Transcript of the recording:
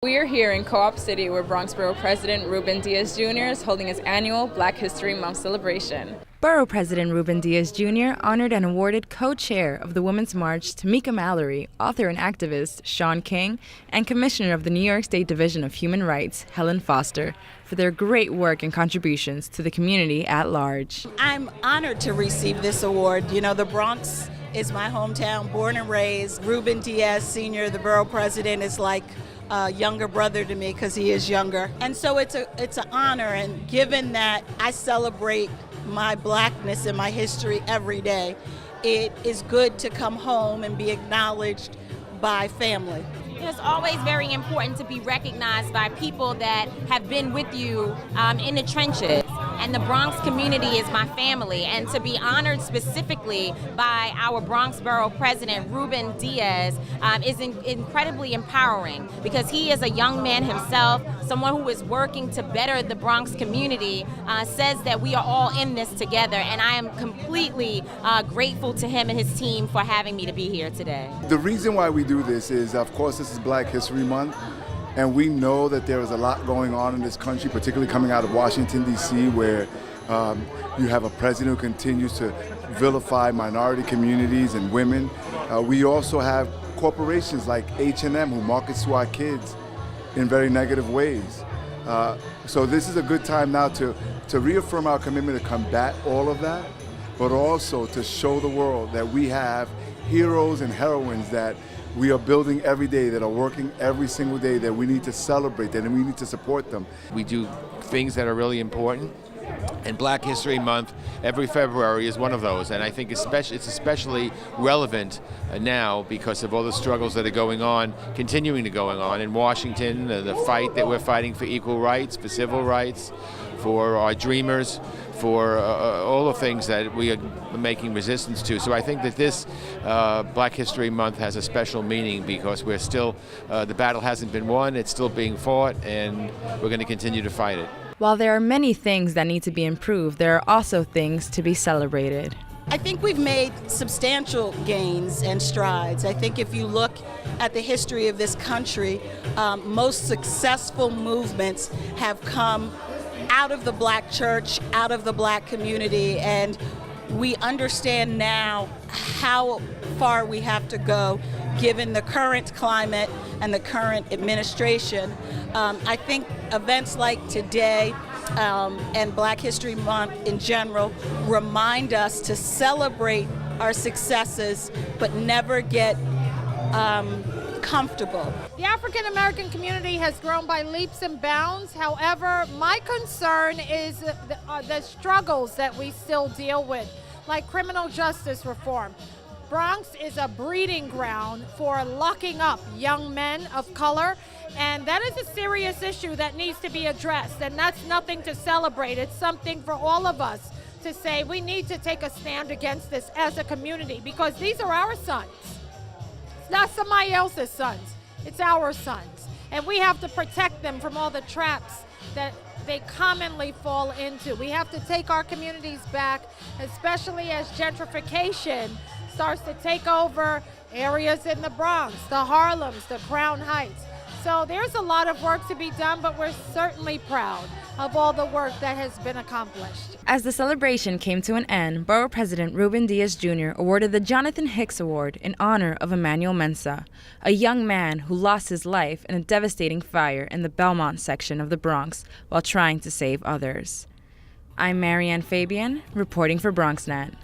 We are here in Co-op City where Bronx Borough President Ruben Diaz Jr. is holding his annual Black History Month celebration. Borough President Ruben Diaz Jr. honored and awarded co-chair of the Women's March Tamika Mallory, author and activist Shaun King, and Commissioner of the New York State Division of Human Rights Helen Foster for their great work and contributions to the community at large. I'm honored to receive this award. You know, the Bronx is my hometown, born and raised. Ruben Diaz Sr., the borough president, is like a younger brother to me because he is younger. And so it's an honor, and given that I celebrate my blackness and my history every day, it is good to come home and be acknowledged by family. It's always very important to be recognized by people that have been with you in the trenches. And the Bronx community is my family. And to be honored specifically by our Bronx Borough President, Ruben Diaz, is incredibly empowering because he is a young man himself, someone who is working to better the Bronx community, says that we are all in this together. And I am completely grateful to him and his team for having me to be here today. The reason why we do this is, of course, this is Black History Month. And we know that there is a lot going on in this country, particularly coming out of Washington, D.C., where you have a president who continues to vilify minority communities and women. We also have corporations like H&M who markets to our kids in very negative ways. So this is a good time now to reaffirm our commitment to combat all of that, but also to show the world that we have heroes and heroines that we are building every day, that are working every single day, that we need to celebrate them and we need to support them. We do things that are really important, and Black History Month every February is one of those. And I think it's especially relevant now because of all the struggles that are continuing to going on in Washington, the fight that we're fighting for equal rights, for civil rights, for our dreamers, for all the things that we are making resistance to. So I think that this Black History Month has a special meaning because we're still, the battle hasn't been won, it's still being fought, and we're going to continue to fight it. While there are many things that need to be improved, there are also things to be celebrated. I think we've made substantial gains and strides. I think if you look at the history of this country, most successful movements have come out of the Black church, out of the Black community, and we understand now how far we have to go given the current climate and the current administration. I think events like today and Black History Month in general remind us to celebrate our successes but never get comfortable. The African American community has grown by leaps and bounds. However, my concern is the struggles that we still deal with, like criminal justice reform. Bronx is a breeding ground for locking up young men of color, and that is a serious issue that needs to be addressed, and that's nothing to celebrate. It's something for all of us to say we need to take a stand against this as a community because these are our sons. It's not somebody else's sons, it's our sons. And we have to protect them from all the traps that they commonly fall into. We have to take our communities back, especially as gentrification starts to take over areas in the Bronx, the Harlems, the Crown Heights. So there's a lot of work to be done, but we're certainly proud of all the work that has been accomplished. As the celebration came to an end, Borough President Ruben Diaz Jr. awarded the Jonathan Hicks Award in honor of Emmanuel Mensah, a young man who lost his life in a devastating fire in the Belmont section of the Bronx while trying to save others. I'm Marian Fabian, reporting for Bronxnet.